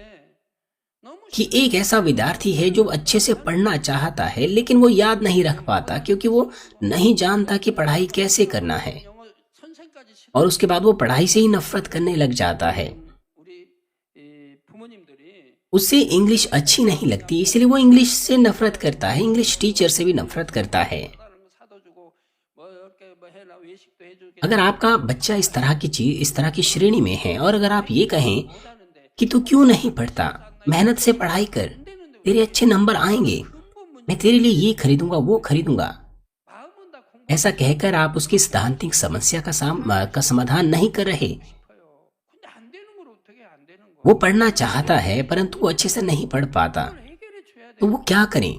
너무 कि एक ऐसा विद्यार्थी है जो अच्छे से पढ़ना चाहता है लेकिन वो याद नहीं रख पाता क्योंकि वो नहीं जानता कि पढ़ाई कैसे करना है 영어 선생까지 시- और उसके बाद वो पढ़ाई से ही नफरत करने लग जाता है। 우리 부모님들이 उससे इंग्लिश अच्छी नहीं लगती इसलिए वो इंग्लिश से नफरत करता है, इंग्लिश टीचर से भी नफरत करता है। 다른 거 사다 주고 뭐 이렇게 뭐 해라 외식도 해주게 अगर आपका बच्चा इस तरह की चीज इस तरह की श्रेणी में है और अगर आप ये कहें 하는데 कि तू क्यों नहीं पढ़ता, मेहनत से पढ़ाई कर, तेरे अच्छे नंबर आएंगे, मैं तेरे लिए ये खरीदूंगा वो खरीदूंगा, 마음은 다 공부 ऐसा कहकर आप उसकी सिद्धांतिक समस्या का समाधान नहीं कर रहे। 싶어요. 근데 안 되는 걸 어떻게 안 되는 वो 거예요? पढ़ना चाहता है परंतु वो अच्छे से नहीं पढ़ पाता, 그걸 해결해 줘야 तो 돼요. वो क्या करें?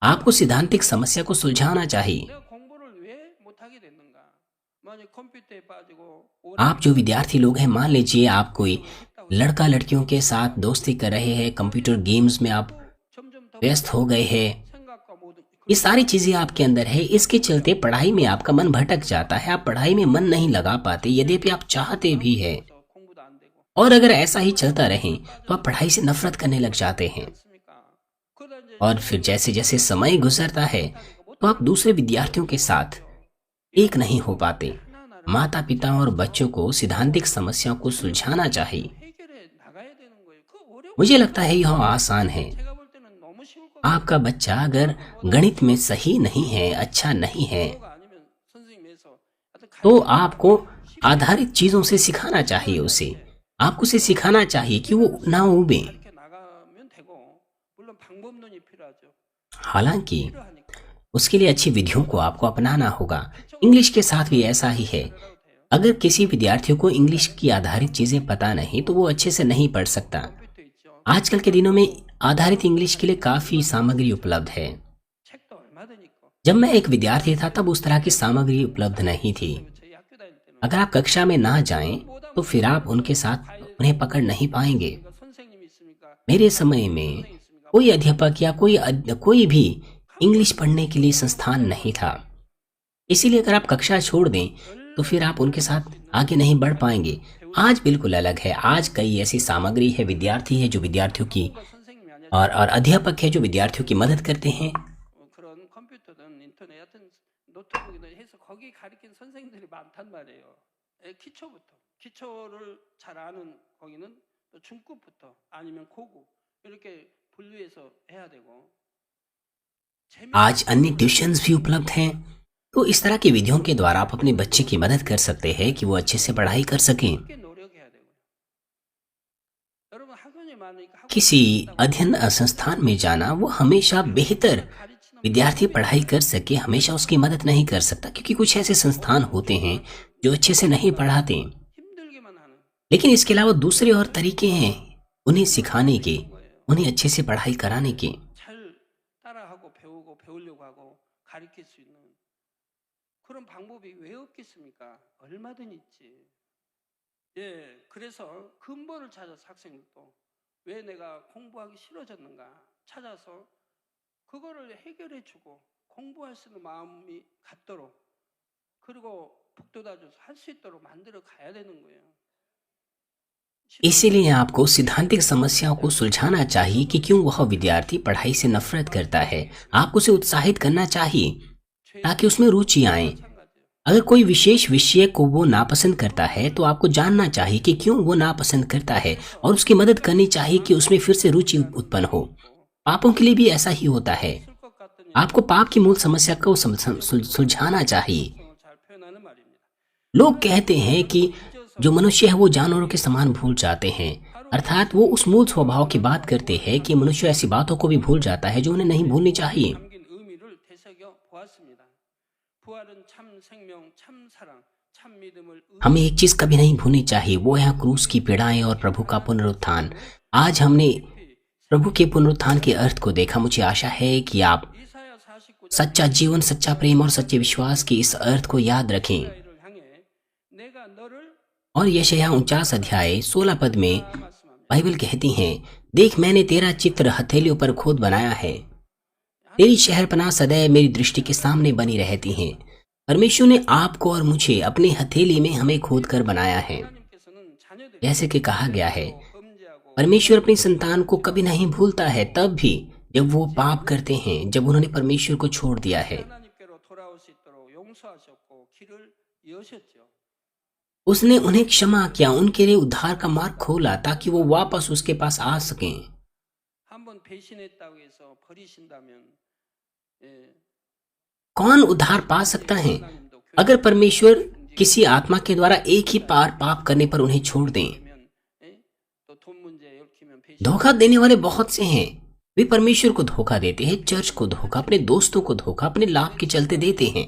आपको सिद्धांतिक समस्या को सुलझाना चाहिए। 내가 공부를 왜 못하게 됐는가? 만약 컴퓨터에 빠지고 आप जो विद्यार्थी लोग हैं, मान लीजिए आप कोई लड़का लड़कियों के साथ दोस्ती कर रहे हैं, कंप्यूटर गेम्स में आप 점점 더 व्यस्त हो गए हैं, 생각과 모든 ये सारी चीजें आपके अंदर है। इसके चलते पढ़ाई में आपका मन भटक जाता है, आप पढ़ाई में मन नहीं लगा पाते यद्यपि आप चाहते भी है। 공부도 안 되고 और अगर ऐसा ही चलता रहे तो आप पढ़ाई से नफरत करने लग जाते हैं। 않습니까? 그러다 이제 और फिर जैसे जैसे समय गुजरता है तो आप दूसरे विद्यार्थियों के साथ एक नहीं हो पाते। माता पिता और बच्चों को सिद्धांतिक समस्याओं को सुलझाना चाहिए। 해결해 나가야 되는 거예요. 그 어려운 मुझे लगता है यह आसान है। 제가 볼 때는 너무 쉬울 것 आपका बच्चा अगर गणित में सही नहीं है, अच्छा नहीं है, 같아요. 아니면 선생님에서 하여튼 तो आपको आधारित चीजों से सिखाना चाहिए उसे। आपको उसे सिखाना चाहिए कि वो ना उबे। 가르쳐 나가면 되고 물론 방법론이 필요하죠. हालांकि 필요하니까 उसके लिए अच्छी विधियों को आपको अपनाना होगा। इंग्लिश के साथ भी ऐसा ही है। अगर किसी विद्यार्थियों को इंग्लिश की आधारित चीजें पता नहीं तो वो अच्छे से नहीं पढ़ सकता। 컴퓨터 있죠. आजकल के दिनों में आधारित इंग्लिश के लिए काफी सामग्री उपलब्ध है। 책도 얼마든 있고 जब मैं एक विद्यार्थी था तब उस तरह की सामग्री उपलब्ध नहीं थी। 저희 학교 दा닐 때는 अगर आप कक्षा में ना जाएं तो फिर आप उनके साथ उन्हें पकड़ नहीं पाएंगे। 그러니까 선생님이 있습니까? मेरे समय में कोई अध्यापक या कोई भी इंग्लिश पढ़ने के लिए संस्थान नहीं था। इसीलिए अगर आप कक्षा छोड़ दें तो फिर आप उनके साथ आगे नहीं बढ़ पाएंगे। आज बिल्कुल अलग है। आज कई ऐसी सामग्री है, विद्यार्थी है जो विद्यार्थियों की 그러니까 선생님이 아니라 और अध्यापक है जो विद्यार्थियों की मदद करते हैं। 그런 컴퓨터든 인터넷 하여튼 노트북이든 해서 거기 가르친 선생님들이 많단 말이에요. 기초를 잘 아는 거기는 또 중급부터 아니면 고급 이렇게 분류해서 해야 되고 आज अन्य ट्यूशन्स भी उपलब्ध हैं, तो इस तरह की विधियों के द्वारा आप अपने बच्चे की मदद कर सकते हैं कि वो अच्छे से पढ़ाई कर सकें। 재밌게 노력해야 되고요. 여러분 학원에 많으니까 학원 किसी अध्ययन संस्थान में जाना वो हमेशा बेहतर 가르치는 विद्यार्थी पढ़ाई कर सके हमेशा उसकी मदद नहीं कर सकता, क्योंकि कुछ ऐसे संस्थान होते हैं जो अच्छे से नहीं पढ़ाते। 힘들게만 하는 लेकिन इसके अलावा दूसरे और तरीके हैं उन्हें सिखाने के, 거예요. उन्हें अच्छे से पढ़ाई कराने के। 잘 따라하고 배우려고 하고 가르칠 수 있는 그런 방법이 왜 없겠습니까? 얼마든 있지. 예, 그래서 근본을 찾아서 학생들도 왜 내가 공부하기 싫어졌는가 찾아서 그거를 해결해주고 공부할 수 있는 마음이 갖도록 그리고 북돋아줘서 할 수 있도록 만들어 가야 되는 거예요. इसीलिए आपको सिद्धांतिक समस्याओं को सुलझाना चाहिए कि क्यों वह विद्यार्थी पढ़ाई से नफरत करता है। आपको उसे उत्साहित करना चाहिए ताकि उसमें रुचि आए। अगर कोई विशेष विषय को वो नापसंद करता है तो आपको जानना चाहिए कि क्यों वो नापसंद करता है और उसकी मदद करनी चाहिए कि उसमें फिर से रुचि उत्पन्न हो। पापों के लिए भी ऐसा ही होता है। आपको पाप की मूल समस्या को सुलझाना चाहिए। 잘 표현하는 말입니다. लोग कहते हैं कि जो मनुष्य है वो जानवरों के समान भूल जाते हैं, अर्थात वो उस मूल स्वभाव की बात करते हैं कि मनुष्य ऐसी बातों को भी भूल जाता है जो उन्हें नहीं भूलनी चाहिए। 담긴 의미를 되새겨 보았습니다. 부활은 참 생명, 참 사랑, 참 믿음을 हमें एक चीज कभी नहीं भूलनी चाहिए, वो है क्रूस की पीड़ाएं और प्रभु का पुनरुत्थान। आज हमने प्रभु के पुनरुत्थान के अर्थ को देखा। मुझे आशा है कि आप 이사야 49장 सच्चा जीवन, सच्चा प्रेम और सच्चे विश्वास के इस अर्थ को याद रखें। 이스라엘을 향해 내가 너를 और यशायाह 49 अध्याय 16 पद में 말씀합니다. बाइबल कहती है, देख मैंने तेरा चित्र हथेलियों पर खोद बनाया है, तेरी शहरपनाह सदैव मेरी दृष्टि के सामने बनी रहती हैं। परमेश्वर ने आपको और मुझे अपने हथेली में हमें खोद कर बनाया है। 하나님께서는 자녀들이 जैसे कि कहा गया है, 범죄하고 परमेश्वर अपनी संतान को कभी नहीं भूलता है, तब भी जब वो पाप करते हैं, जब उन्होंने परमेश्वर को छोड़ दिया है। 하나님께로 돌아올 수 있도록 용서하셨고 길을 여셨죠. उसने उन्हें क्षमा किया, उनके लिए उद्धार का मार्ग खोला ताकि वो वापस उसके पास आ सकें। 한번 배신했다고 해서 버리신다면 예, कौन उद्धार पा सकता है अगर परमेश्वर किसी आत्मा के द्वारा एक ही बार पाप करने पर उन्हें छोड़ दें। 또돈 문제에 얽히면 배신 धोखा देने वाले बहुत से हैं। वे परमेश्वर को धोखा देते हैं, चर्च को धोखा, अपने दोस्तों को धोखा, अपने लाभ के चलते देते हैं।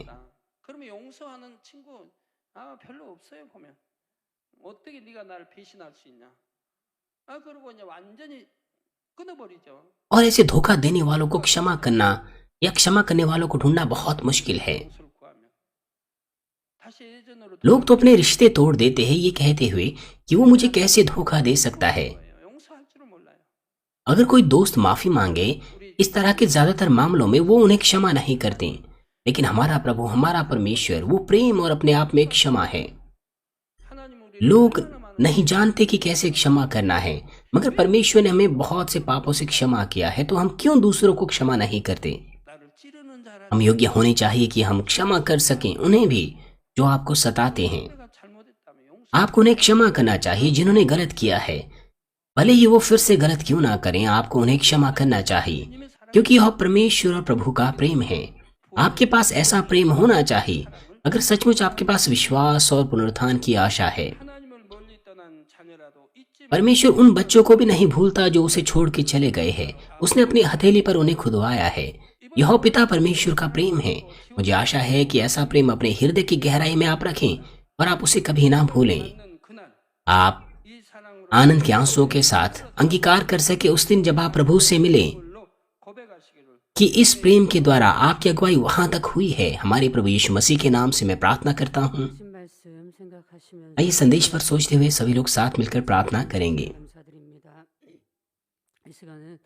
그러면 없어요. 보면 어떻게 네가 나를 배신할 수 있냐? 그러고 이제 완전히 끊어버리죠. और ऐसे धोखा देने वालों को क्षमा करना या क्षमा करने वालों को ढूंढना बहुत मुश्किल है। 용서를 구하면 다시 예전으로 लोग तो अपने रिश्ते तोड़ देते हैं ये कहते हुए कि वो मुझे कैसे धोखा दे सकता है। 거예요. 용서할 줄은 몰라요. अगर कोई दोस्त माफी मांगे इस तरह के ज्यादातर मामलों में वो उन्हें क्षमा नहीं करते, लेकिन हमारा प्रभु हमारा परमेश्वर वो प्रेम और अपने आप में क्षमा है। 하나님 우리 लोग नहीं जानते कि कैसे क्षमा करना है, मगर परमेश्वर ने हमें बहुत से पापों से क्षमा किया है, तो हम क्यों दूसरों को क्षमा नहीं करते। 나를 찌르는 자라 हम योग्य होने चाहिए कि हम क्षमा कर सकें उन्हें भी जो आपको सताते हैं। 내가 잘못했다면 용서. आपको उन्हें क्षमा करना चाहिए जिन्होंने गलत किया है, भले ही वो फिर से गलत क्यों ना करें, आपको उन्हें क्षमा करना चाहिए, 주님의 사랑 क्योंकि यह परमेश्वर और प्रभु का प्रेम है। आपके पास ऐसा प्रेम होना चाहिए अगर सचमुच आपके पास विश्वास और पुनरुत्थान की आशा है। 하나님을 멀리 떠난 자녀라도 잊지 परमेश्वर उन बच्चों को भी नहीं भूलता जो उसे छोड़ के चले गए हैं। उसने अपनी हथेली पर उन्हें खुदवाया है। यह पिता परमेश्वर का प्रेम है। मुझे आशा है कि ऐसा प्रेम अपने हृदय की गहराई में आप रखें और आप उसे कभी ना भूलें। 않는 그날 आप 이 사랑으로 आनंद के आंसुओं के साथ अंगीकार कर सके उस दिन जब आप प्रभु से मिले 로 고백하시기를 कि इस प्रेम के द्वारा आपकी अगुवाई वहां तक हुई है। हमारे प्रभु यीशु मसीह के नाम से मैं प्रार्थना करता हूँ। 하신 말씀 생각하시면서 आइए संदेश पर सोचते हुए सभी लोग साथ मिलकर प्रार्थना करेंगे। 감사드립니다. 이 시간은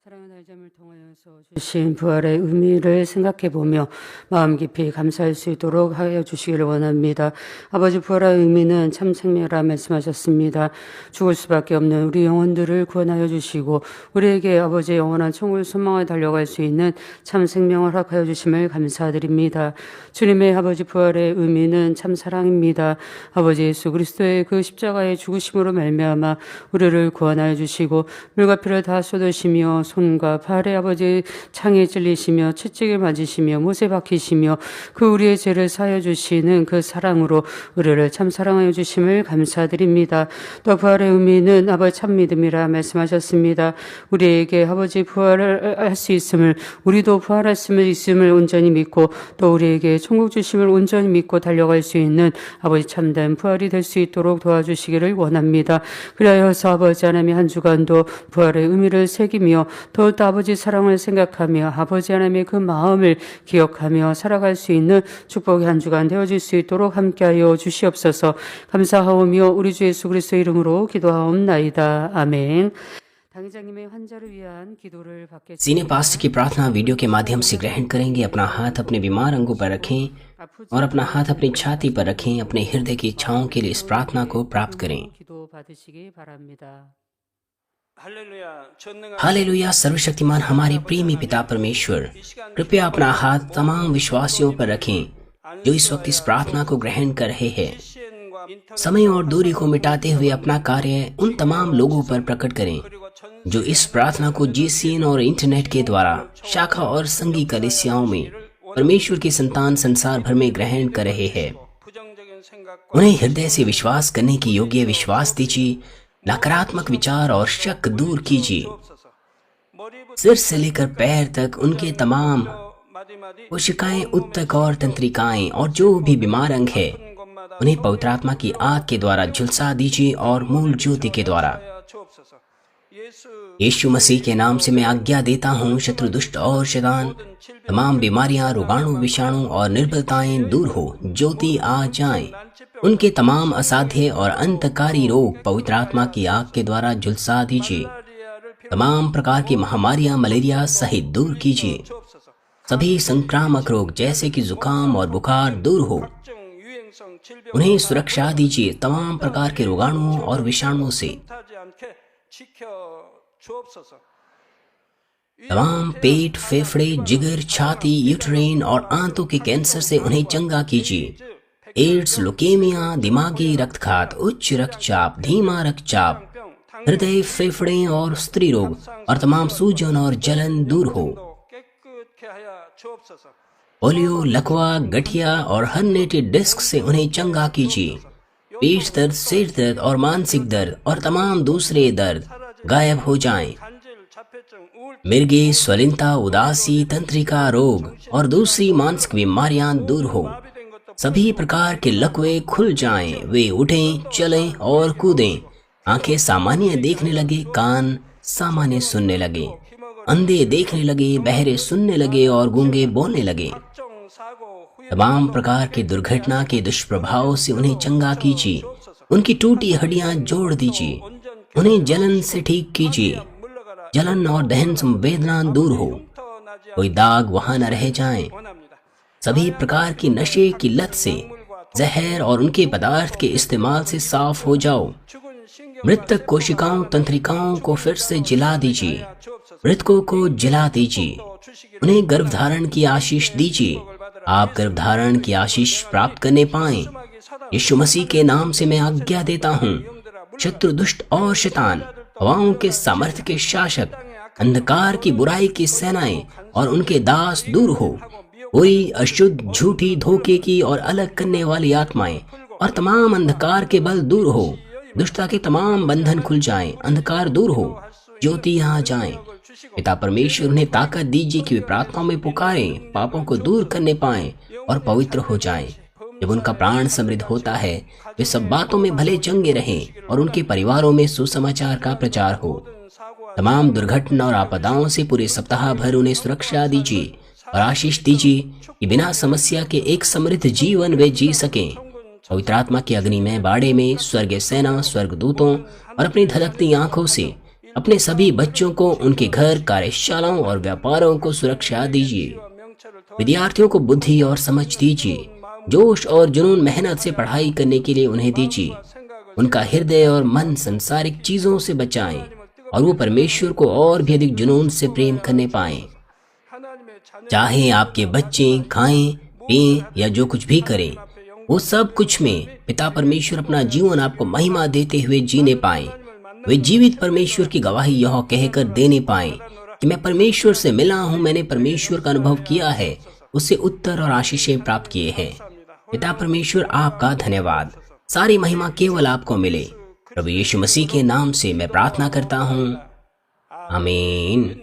사랑의 날잠을 통하여서 주신 부활의 의미를 생각해 보며 마음 깊이 감사할 수 있도록 하여 주시기를 원합니다. 아버지, 부활의 의미는 참 생명이라 말씀하셨습니다. 죽을 수밖에 없는 우리 영혼들을 구원하여 주시고 우리에게 아버지의 영원한 총을 소망을 달려갈 수 있는 참 생명을 허락하여 주심을 감사드립니다. 주님의 아버지 부활의 의미는 참 사랑입니다. 아버지 예수 그리스도의 그 십자가의 죽으심으로 말미암아 우리를 구원하여 주시고 물과 피를 다 쏟으시며 손과 발에 아버지 창에 찔리시며 채찍을 맞으시며 못에 박히시며 그 우리의 죄를 사하여 주시는 그 사랑으로 우리를 참 사랑하여 주심을 감사드립니다. 또 부활의 의미는 아버지 참 믿음이라 말씀하셨습니다. 우리에게 아버지 부활을 할 수 있음을, 우리도 부활할 수 있음을 온전히 믿고 또 우리에게 천국 주심을 온전히 믿고 달려갈 수 있는 아버지 참된 부활이 될 수 있도록 도와주시기를 원합니다. 그리하여서 아버지 하나님의 한 주간도 부활의 의미를 새기며 더욱더 아버지 사랑을 생각하며 아버지 하나님의 그 마음을 기억하며 살아갈 수 있는 축복의 한 주간 되어질 수 있도록 함께하여 주시옵소서. 감사하오며 우리 주 예수 그리스도의 이름으로 기도하옵나이다. 아멘. 당회장님의 환자를 위한 기도를 받겠습니다. सीनियर पास्टर की प्रार्थना वीडियो के माध्यम से ग्रहण करेंगे। अपना हाथ अपने बीमार अंगों पर रखें और अपना हाथ अपनी छाती पर रखें। अपने हृदय की इच्छाओं के लिए इस प्रार्थना को प्राप्त करें। 기도 받으시기 바랍니다. 할렐루야 전능한 हालेलुया। सर्वशक्तिमान हमारे प्रेमी पिता परमेश्वर, कृपया अपना हाथ तमाम विश्वासियों पर रखें जो इस वक्त इस प्रार्थना को ग्रहण कर रहे हैं। CN과 인터넷 समय और दूरी को मिटाते हुए अपना कार्य उन तमाम लोगों पर प्रकट करें 그리고 전 जो इस प्रार्थना को जीसीएन और इंटरनेट के द्वारा शाखा और संघी कलीसियाओं में परमेश्वर की संतान संसार भर में ग्रहण कर रहे हैं। 부정적인 생각과 उन्हें हृदय से विश्वास करने की योग्य विश्वास दीजिए। नकारात्मक विचार और शक दूर कीजिए। 주옵소서. 머리부터 सिर से लेकर पैर तक उनके तमाम 마디마디 कोशिकाएं, उत्तक और तंत्रिकाएं और जो भी बीमार अंग है 곳마다 उन्हें पवित्र आत्मा की आग के द्वारा झुलसा दीजिए और मूल ज्योति के द्वारा। 주옵소서. 예수 यीशु मसीह के नाम से मैं आज्ञा देता हूँ, शत्रु दुष्ट और शैतान तमाम बीमारियां, रोगाणु, विषाणु और निर्बलताएं दूर हो, ज्योति आ जाएं। उनके तमाम असाध्य और अंतकारी रोग पवित्र आत्मा की आग के द्वारा झुलसा दीजिए। 말라리아를 तमाम प्रकार की महामारियां, मलेरिया सहित दूर कीजिए। 주옵소서. सभी संक्रामक रोग जैसे कि जुकाम और बुखार दूर हो, 각종 유행성 질병 उन्हें सुरक्षा दीजिए। तमाम प्रकार के रोगाणुओं और विषाणुओं से 타지 않게 지켜 주옵소서. तमाम पेट, फेफड़े, जिगर, छाती, यूट्रेन और आंतों के कैंसर से उन्हें चंगा कीजिए। एड्स, लुकेमिया, दिमागी रक्तघात, उच्च रक्तचाप, धीमा रक्तचाप, हृदय, फेफड़े और स्त्री रोग और तमाम सूजन और जलन दूर हो। 깨끗게 하여 주옵소서. पोलियो, लकवा, गठिया और हर्निएटेड डिस्क से उन्हें चंगा कीजिए। पेट दर्द, सिर दर्द और मानसिक दर्द और तमाम दूसरे दर्द गायब हो जाएं। 간질, 자폐증, 우울, मिर्गी, स्वलिनता, उदासी, तंत्रिका रोग और दूसरी मानसिक बीमारियां दूर हो। 마비된 것도 सभी प्रकार के लकवे खुल जाएं, वे उठें, चलें और कूदें। आंखें सामान्य देखने लगे, कान सामान्य सुनने लगे, अंधे देखने लगे, बहरे सुनने लगे और गूंगे बोलने लगे। तमाम प्रकार की दुर्घटना के दुष्प्रभाव से उन्हें चंगा कीजिए, उनकी टूटी हड्डियां जोड़ दीजिए, उन्हें जलन से ठीक कीजिए, जलन और दहन संवेदना दूर हो, कोई दाग वहां न रह जाएं। सभी प्रकार की नशे की लत से, जहर और उनके पदार्थ के इस्तेमाल से साफ हो जाओ। मृतक कोशिकाओं तंत्रिकाओं को फिर से जिला दीजिए, मृतकों को जिला दीजिए, उन्हें गर्भधारण की आशीष दीजिए। आप गर्भधारण की आशीष प्राप्त करने पाएं। यीशु मसीह के नाम से मैं आज्ञा देता हूँ, शत्रु दुष्ट और शैतान, हवाओं के सामर्थ्य के शासक, अंधकार की बुराई की सेनाएं और उनके दास दूर हो। कोई अशुद्ध, झूठी, धोखे की और अलग करने वाली आत्माएं और तमाम अंधकार के बल दूर हो। दुष्टता के तमाम बंधन खुल जाएं, अंधकार दूर हो, ज्योति यहाँ जाएं। पिता परमेश्वर उन्हें ताकत दीजिए कि वे प्रार्थनाओं में पुकारें, पापों को दूर करने पाएं और पवित्र हो जाएं। जब उनका प्राण समृद्ध होता है, वे सब बातों में भले चंगे रहें और उनके परिवारों में सुसमाचार का प्रचार हो। तमाम दुर्घटना और आपदाओं से पूरे सप्ताह भर उन्हें सुरक्षा दीजिए और आशीष दीजिए कि बिना समस्या के एक समृद्ध जीवन वे जी सकें। पवित्र आत्मा की अग्नि में बाड़े में स्वर्गीय सेना, स्वर्गदूतों और अपनी धधकती आंखों से अपने सभी बच्चों को, उनके घर, कार्यशालाओं और व्यापारों को सुरक्षा दीजिए। विद्यार्थियों को बुद्धि और समझ दीजिए, जोश और जुनून मेहनत से पढ़ाई करने के लिए उन्हें दीजिए। उनका हृदय और मन संसारिक चीजों से बचाएं और वो परमेश्वर को और भी अधिक जुनून से प्रेम करने पाएं। चाहे आपके बच्चे खाएं, पिएं या जो कुछ भी करें, वो सब कुछ में पिता परमेश्वर अपना जीवन आपको महिमा देते हुए जीने पाएं। वे जीवित परमेश्वर की गवाही यह कहकर देने पाएं कि मैं परमेश्वर से मिला हूं, मैंने परमेश्वर का अनुभव किया है, उससे उत्तर और आशीषें प्राप्त किए हैं। पिता परमेश्वर आपका धन्यवाद। सारी महिमा केवल आपको मिले। प्रभु यीशु मसीह के नाम से मैं प्रार्थना करता हूँ, आमीन।